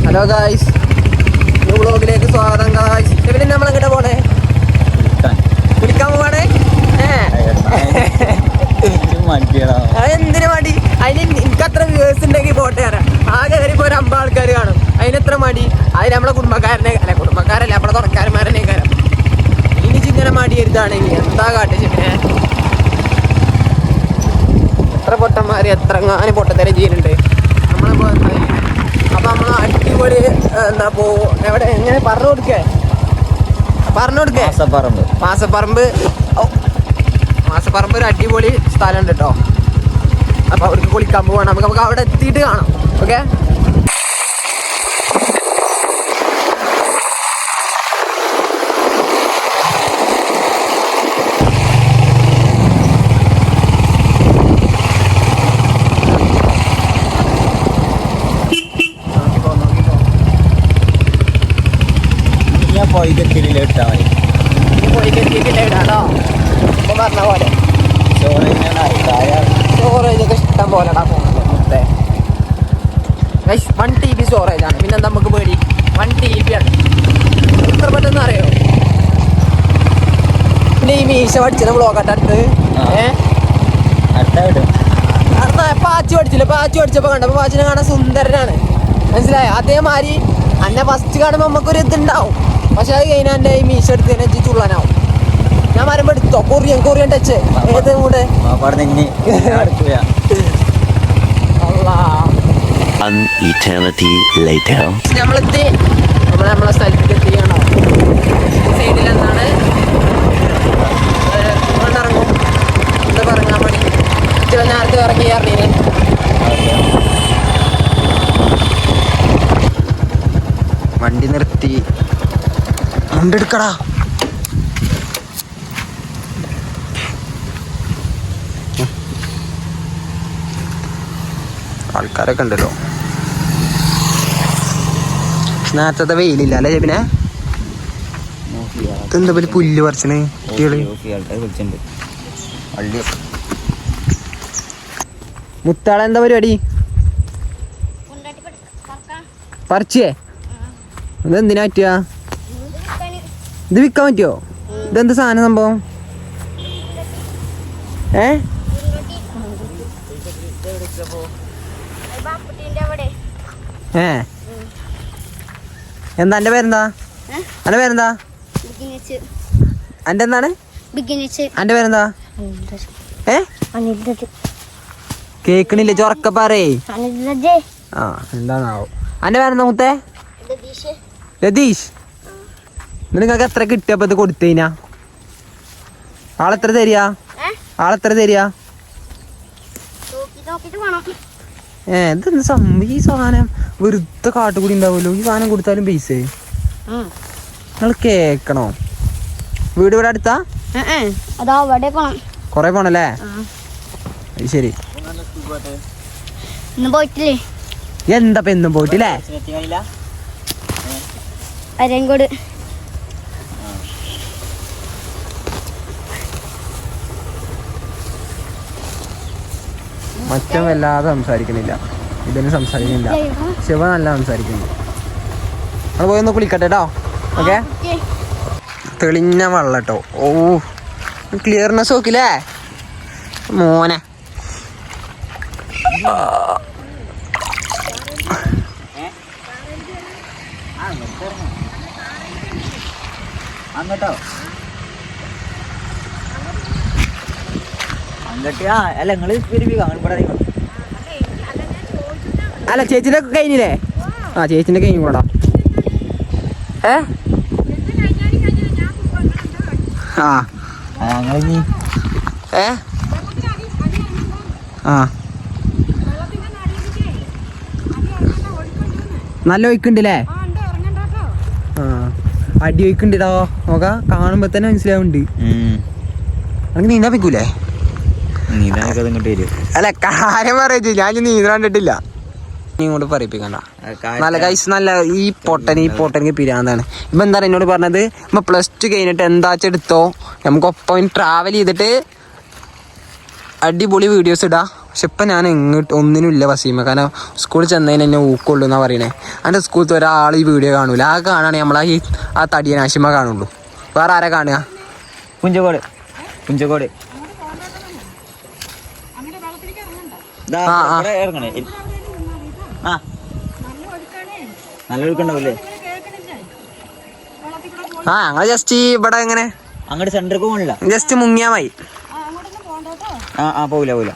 Hello guys, new വ്ളോഗിലേക്ക് സ്വാഗതം guys. ഇവിടെ നമ്മളെങ്ങോട്ടാ പോണേ? കുളിക്കാൻ പോവാണേ. എന്തിനു മടി? അതിന് എനിക്ക് അത്ര വ്യൂവേഴ്സ് ഉണ്ടെങ്കിൽ പോട്ടെ തരാം. ആകെ കയറിപ്പോ ഒരു 50 ആൾക്കാർ കാണും. അതിനെത്ര മടി? അതിന് നമ്മളെ കുടുംബക്കാരല്ല നമ്മളെ തുടക്കാരന്മാരനെ കയറാം. ഇനി ഇങ്ങനെ മടി എടുത്താണെങ്കിൽ എന്താ കാട്ടിച്ചിട്ട് എത്ര പൊട്ടന്മാര് എത്രങ്ങാനും പൊട്ടത്തരം ചെയ്യുന്നുണ്ട് നമ്മളെ. അപ്പൊ നമ്മള് അടിപൊളി എന്താ എവിടെ എങ്ങനെ പറഞ്ഞു കൊടുക്കേ മാസപ്പറമ്പ് ഒരു അടിപൊളി സ്ഥലം ഉണ്ട് കേട്ടോ. അപ്പൊ അവിടേക്ക് കുളിക്കാൻ പോവാണ്. നമുക്ക് അവിടെ എത്തിയിട്ട് കാണാം. ഓക്കെ, പറഞ്ഞ പോലെ സ്റ്റോറേജൊക്കെ ഇഷ്ടം പോലെടാ പോകുന്നത്. 1 TB സ്റ്റോറേജ് ആണ്. പിന്നെ നമുക്ക് പേടി 1 TB ആണ്. എത്ര പെട്ടെന്ന് അറിയോ? പിന്നെ ഈ മീശ പഠിച്ചത് ബ്ലോഗാട്ട് അടുത്ത് പാച്ചു പഠിച്ചപ്പോ കണ്ടപ്പോ പാച്ചിനെ കാണാൻ സുന്ദരനാണ്, മനസ്സിലായോ? അതേമാതിരി അന്നെ ഫസ്റ്റ് കാണുമ്പോ നമുക്കൊരു ഇതുണ്ടാവും. പക്ഷെ അത് കഴിഞ്ഞാൽ എൻ്റെ ഈ മീശ എടുത്തതിനെ ചുള്ളനാവും. ഞാൻ വരുമ്പോ എടുത്തോ കൊറിയൻ ടച്ച് ഏത് കൂടെ നമ്മളെത്തി. നമ്മളെ സ്ഥലത്തേക്ക് എത്തിയാണോ? സൈഡിൽ എന്താണ് ഇറങ്ങും എന്താ പറഞ്ഞാൽ മതി. നേരത്തെ ഇറങ്ങി അറിഞ്ഞീന്. വണ്ടി നിർത്തി മുണ്ടെടുക്കടാ. ആൾക്കാരൊക്കെ ഉണ്ടല്ലോ. നേരത്തെ വെയിലില്ല അല്ലേ പിന്നെ? ഇതെന്താ പോലെ പുല്ല് പറിച്ചണ് കുട്ടികള്. മുത്താളെ എന്താ പരിപാടി? പറിച്ചേ? ഇതെന്തിനാ പറ്റുക? ഇത് വിൽക്കാൻ പറ്റുമോ? ഇതെന്താ സാധനം സംഭവം? എന്താ എന്റെ പേരെന്താ? എന്റെ പേരെന്താ? എന്റെ എന്താണ്? എന്റെ പേരെന്താ? കേക്കണില്ല, ചൊറക്ക പറയേ. ആ എന്താണാവോ? എന്റെ പേരെന്താ മുത്തേ? രതീഷ്. നിങ്ങൾക്ക് എത്ര കിട്ടിയപ്പോ ഇത് കൊടുത്തീനാ? ആളെത്ര തരിക? ഇതെന്ത് സംഭവം? ഈ സാധനം വെറുതെ കാട്ടുകൂടി ഉണ്ടാവുമല്ലോ. ഈ സാധനം കൊടുത്താലും പൈസ നിങ്ങൾ കേക്കണോ? വീട് ഇവിടെ അടുത്താ? കൊറേ പോണല്ലേ? ശരി. എന്താ എന്നും പോയിട്ടില്ലേ? അരങ്കോട് മറ്റം വല്ലാതെ സംസാരിക്കണില്ല, ഇതിന് സംസാരിക്കുന്നില്ല. ശിവ നല്ല സംസാരിക്കുന്നുണ്ട്. നമ്മൾ പോയി ഒന്ന് കുളിക്കട്ടെ കേട്ടോ. ഓക്കെ, തെളിഞ്ഞ വെള്ളം കേട്ടോ. ഓ ക്ലിയർനെസ് നോക്കില്ലേ മോനെ. അങ്ങോട്ടോ അല്ല നിങ്ങള് അല്ല ചേച്ചിന്റെ കഴിഞ്ഞില്ലേ? ആ ചേച്ചിന്റെ കഴിഞ്ഞു കൂടാ. നല്ല ഒഴിക്കുണ്ടല്ലേ? അടി ഒഴിക്കുണ്ടോ? നോക്കാ, കാണുമ്പോ തന്നെ മനസ്സിലാവുന്നുണ്ട്. എനിക്ക് നീന്താൻ പറ്റൂലേ? അല്ല കാര്യം പറയിച്ചു, ഞാൻ നീന്താൻ കണ്ടിട്ടില്ല. ഇങ്ങോട്ട് പറയിപ്പിക്കണ്ട. നല്ല കൈസ് നല്ല ഈ പൊട്ടന് പിരാന്താണ്. ഇപ്പൊ എന്താണ് എന്നോട് പറഞ്ഞത്? ഇപ്പൊ +2 കഴിഞ്ഞിട്ട് എന്താച്ചെടുത്തോ, നമുക്കൊപ്പം ട്രാവൽ ചെയ്തിട്ട് അടിപൊളി വീഡിയോസ് ഇടാം. പക്ഷെ ഇപ്പം ഞാൻ എങ്ങോട്ട് ഒന്നിനും ഇല്ല വസീമ. കാരണം സ്കൂളിൽ ചെന്നതിന് എന്നെ ഊക്കുള്ളൂ എന്നാണ് പറയണേ. എൻ്റെ സ്കൂളത്തെ ഒരാൾ ഈ വീഡിയോ കാണൂല. ആ കാണുകയാണെങ്കിൽ നമ്മൾ ആ തടിയൻ ആശിമ കാണുള്ളൂ. വേറെ ആരാ കാണുക? കുഞ്ചക്കോട് ഇറങ്ങണേ. നല്ല ഒഴുക്കുണ്ടാവില്ലേ? ഞങ്ങൾ ജസ്റ്റ് ഇവിടെ എങ്ങനെ അങ്ങോട്ട് സെന്റർക്ക് പോകണില്ല, ജസ്റ്റ് മുങ്ങിയാ മതി. പോവില്ല.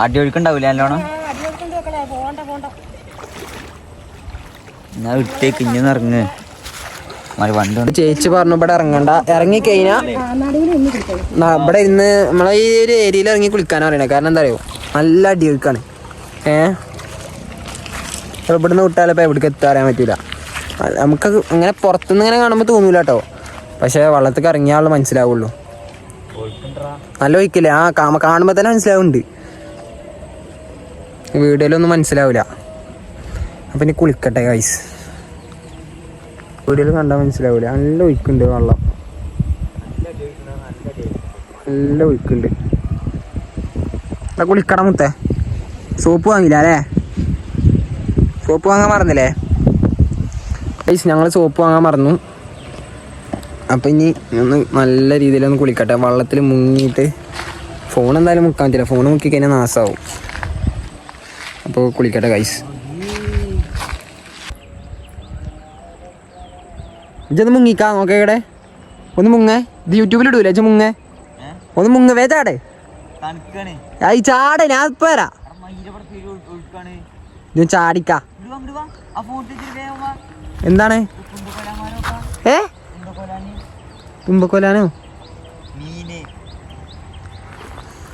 അടി ഒഴുക്കുണ്ടാവില്ല നല്ലോണം. ഞാൻ ഇട്ടേക്ക് ഇഞ്ഞൊന്ന് ഇറങ്ങ്. വണ്ടി ചേച്ചി പറഞ്ഞു ഇവിടെ ഇറങ്ങണ്ട, ഇറങ്ങിക്കഴിഞ്ഞാ ഇവിടെ ഇന്ന് നമ്മളെ ഈ ഒരു ഏരിയയിൽ ഇറങ്ങി കുളിക്കാനാ പറയണേ. കാരണം എന്താ അറിയോ, നല്ല അടി ഒഴുക്കാണ്. ഇവിടുന്ന് വിട്ടാലും ഇപ്പം എവിടേക്ക് എത്താൻ അറിയാൻ പറ്റില്ല. നമുക്ക് അങ്ങനെ പുറത്തുനിന്ന് ഇങ്ങനെ കാണുമ്പോൾ തോന്നൂല കേട്ടോ, പക്ഷെ വെള്ളത്തേക്ക് ഇറങ്ങിയാൽ മനസ്സിലാവുള്ളൂ. നല്ല ഒഴിക്കില്ലേ? കാണുമ്പോൾ തന്നെ മനസ്സിലാവുന്നുണ്ട്, വീഡിയോയിലൊന്നും മനസ്സിലാവില്ല. അപ്പം ഇനി കുളിക്കട്ടെ ഗൈസ്. വീഡിയോയിൽ കണ്ടാൽ മനസ്സിലാവില്ല. നല്ല ഒഴിക്കുന്നുണ്ട് വെള്ളം, നല്ല ഒഴിക്കുന്നുണ്ട്. കുളിക്കണം മുത്തേ. സോപ്പ് വാങ്ങില്ല അല്ലേ? സോപ്പ് വാങ്ങാൻ മറന്നില്ലേ ഗൈസ്? ഞങ്ങൾ സോപ്പ് വാങ്ങാൻ മറന്നു. അപ്പം ഇനി ഒന്ന് നല്ല രീതിയിലൊന്ന് കുളിക്കട്ടെ. വെള്ളത്തിൽ മുങ്ങിയിട്ട് ഫോൺ എന്തായാലും മുക്കാൻ പറ്റില്ല, ഫോൺ മുക്കി കഴിഞ്ഞാൽ നാശമാവും. അപ്പോൾ കുളിക്കട്ടെ ഗൈസ്. ഇജൊന്ന് മുങ്ങിക്കാ നോക്കേ ഇവിടെ. ഒന്ന് മുങ്ങേ. ഇത് യൂട്യൂബിലിടൂലേ? ഇജ് മുങ്ങേ, ഒന്ന് മുങ്ങ. വേ ചാടേ, ഈ ചാടേ. ഞാൻ ഇപ്പം വരാം. ഇത് ചാടിക്കാ. എന്താണ്? തുമ്പക്കൊലാനോ?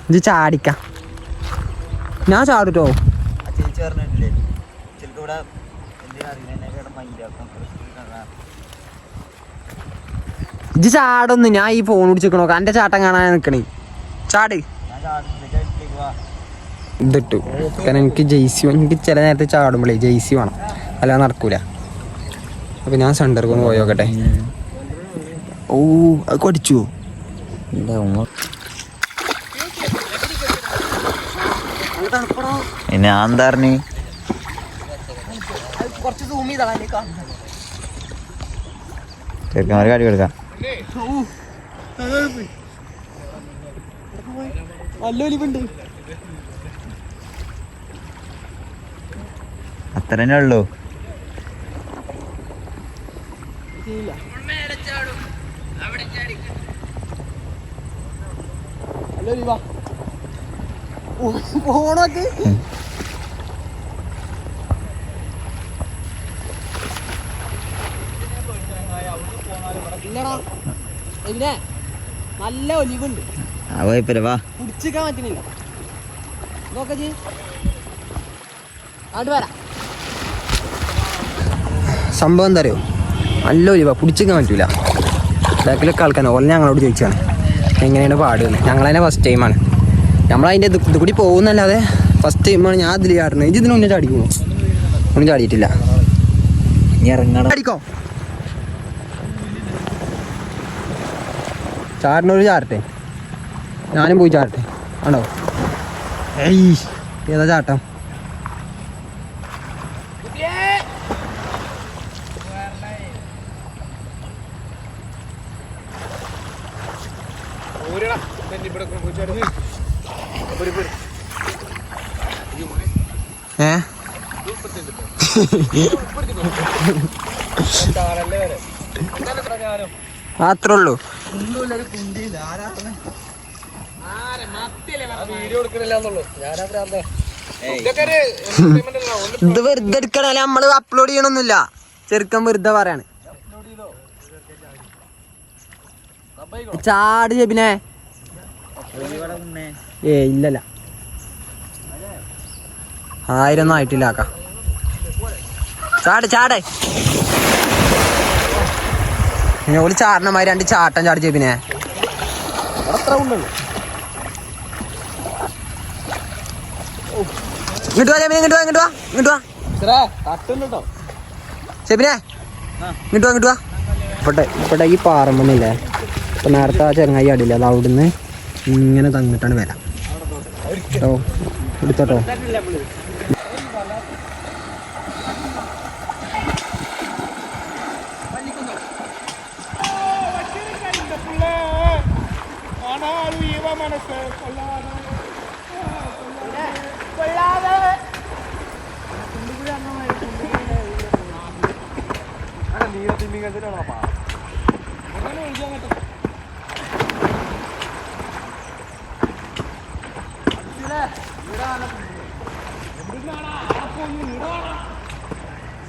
ഇത് ചാടിക്ക. ഞാൻ ചാടുട്ടോ. ഇത് ചാടൊന്ന്. ഞാൻ ഈ ഫോൺ പിടിച്ചിക്കണോ? എൻ്റെ ചാട്ടം കാണാൻ നിൽക്കണേ. ചാട്. ഇതിട്ടു. കാരണം എനിക്ക് ചില നേരത്തെ ചാടുമ്പോഴേ ജെയ്സി വേണം, അല്ലാതെ നടക്കൂല. അപ്പം ഞാൻ സെൻറ്റർക്ക് ഒന്ന് പോയോക്കട്ടെ. ഓ, അത് കടിച്ചു. ഞാൻ എന്താ പറഞ്ഞു? ചെറുക്കന്മാർ കാടി കൊടുക്കാം. അത്ര തന്നെ ഉള്ളൂ. നല്ല ഒലിവുണ്ട്. വാ, പിടിച്ചിക്കാൻ പറ്റുന്നില്ല. നോക്കേ അവിടെ വരാം. സംഭവം എന്താ അറിയോ, നല്ല ഒലിവാ, പിടിച്ചിക്കാൻ പറ്റൂല. ബാക്കിലൊക്കെ ആൾക്കാരോ ഓല ഞങ്ങളോട് ചോദിച്ചാണ് എങ്ങനെയാണ് പാടുന്നത്. ഞങ്ങളതിനെ ഫസ്റ്റ് ടൈമാണ്. നമ്മളതിൻ്റെ ഇത് കൂടി പോകുന്നല്ലാതെ ഫസ്റ്റ് ടൈമാണ് ഞാൻ അതിൽ ചാടുന്നത്. ഇത് ഇതിന് മുന്നേ ചാടിക്കുമോ? ഒന്നും ചാടിയിട്ടില്ല. ചാടിക്കോ. ചാടിനൊരു ചാടട്ടെ, ഞാനും പോയി ചാടട്ടെ. ആണോ? ഏയ്, ഏതാ ചാട്ടം? അത്രേ ഉള്ളൂ. ഇത് വെറുതെ എടുക്കണല്ലേ, നമ്മള് അപ്ലോഡ് ചെയ്യണൊന്നുമില്ല. ചെറുക്കൻ വെറുതെ പറയാണ്. ചാട് ചെപ്പിനെ. ഇല്ലല്ല, 1000 ഒന്നും ആയിട്ടില്ല. ചാട് ചാടേ. ഓല് ചാടണമാതിരി 2 ചാട്ടം ചാടി ചെപ്പിനെ. ഇങ്ങോട്ട് വാ ചെപ്പിനെ, ഇങ്ങോട്ട് വാ, ഇങ്ങോട്ട് വാ, ഇങ്ങോട്ട് വാ ചെപ്പിനെ, ഇങ്ങോട്ട് വാ, ഇങ്ങോട്ട് വാ. ഇപ്പോട്ടെ ഈ പാറമ്പൊന്നുമില്ലേ, ഇപ്പൊ നേരത്തെ ആ ചെങ്ങായി അടിയില്ല, അത് അവിടുന്ന് ഇങ്ങനെ തങ്ങിട്ടാണ് വരാം. ഓ എടുത്തോട്ടോ.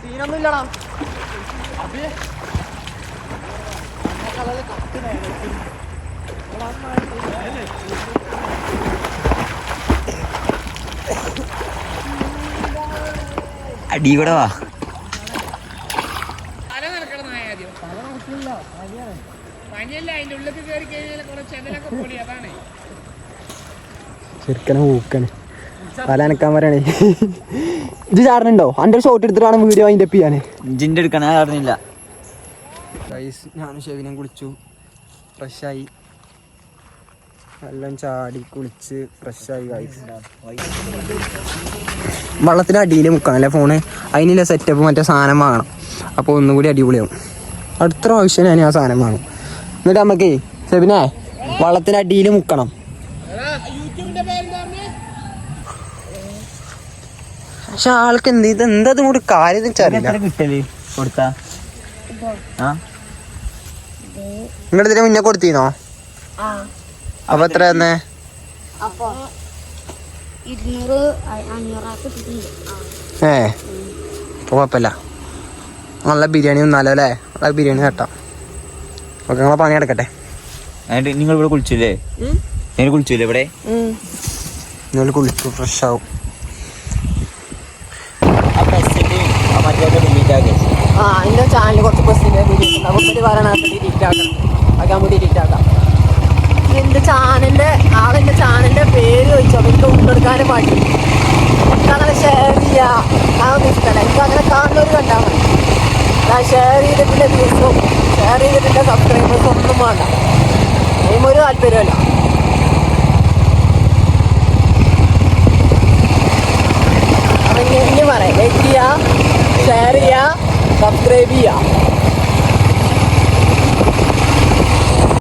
സീനൊന്നുമില്ലടാ. അടി കൂടെ വാ. ചെറുക്കനെ ഊക്കണ് തല അനക്കാൻ പറയണേ. ഇത് ചാടനുണ്ടോ? അൻ്റെ ഒരു ഷോട്ട് എടുത്തിട്ട് വേണം വീഡിയോ അതിൻ്റെ ചെയ്യാൻ. ജിൻ്റെ എടുക്കാൻ അറിഞ്ഞില്ല. ഞാനും ഷെവിനും കുളിച്ചു, ഫ്രഷായി, എല്ലാം ചാടി കുളിച്ച് ഫ്രഷായി. വള്ളത്തിൻ്റെ അടിയിൽ മുക്കണം അല്ലേ ഫോണ്. അതിനുള്ള സെറ്റപ്പ് മറ്റേ സാധനം വാങ്ങണം. അപ്പോൾ ഒന്നും കൂടി അടിപൊളിയാവും. അടുത്ത പ്രാവശ്യം ഞാൻ ആ സാധനം വാങ്ങും. എന്നിട്ട് നമുക്കേ ഷെബിനെ വള്ളത്തിൻ്റെ അടിയിൽ മുക്കണം. പക്ഷെ ആൾക്ക് എന്താ കൂടി കാര്യം കിട്ടല് കൊടുത്താ നിങ്ങളിതിന് മുന്നേ കൊടുത്തീന്നോ? അപ്പൊ എത്ര തന്നെ? ഇപ്പൊ കുഴപ്പമില്ല. നല്ല ബിരിയാണി ഒന്നാലോ അല്ലേ? നല്ല ബിരിയാണി തട്ടാം. ഓക്കെ, നിങ്ങളെ പണി എടുക്കട്ടെ. നിങ്ങൾ ഇവിടെ കുളിച്ചില്ലേ? നിങ്ങൾ കുളിച്ചില്ലേ ഇവിടെ? നിങ്ങൾ കുളിച്ചു ഫ്രഷ് ആവും. എൻ്റെ ചാനൽ കുറച്ച് ബസ്സിൻ്റെ ഡിലീറ്റ് പറയണ ഡിലീറ്റ് ആക്കണം. അതൊക്കെ നമുക്ക് ഡിലീറ്റ് ആക്കാം. എൻ്റെ ചാനലിൻ്റെ ആളെൻ്റെ ചാനലിൻ്റെ പേര് ചോദിച്ചോ. എനിക്ക് ഉണ്ടെടുക്കാനും പാടി. എനിക്കങ്ങനെ ഷെയർ ചെയ്യുക അതൊന്നും ഇഷ്ടമല്ല. എനിക്ക് അങ്ങനെ കാണുന്നവർ കണ്ടാൽ മതി. ഞാൻ ഷെയർ ചെയ്തിട്ടില്ല വ്യൂസും ഷെയർ ചെയ്തിട്ടില്ല സബ്സ്ക്രൈബേഴ്സും ഒന്നും വേണ്ട. അതിനൊരു താല്പര്യമല്ല. അപ്പം ഇനി പറയാം, ലൈക്ക് ചെയ്യുക, ഷെയർ ചെയ്യുക, സബ്സ്ക്രൈബ് ചെയ്യുക.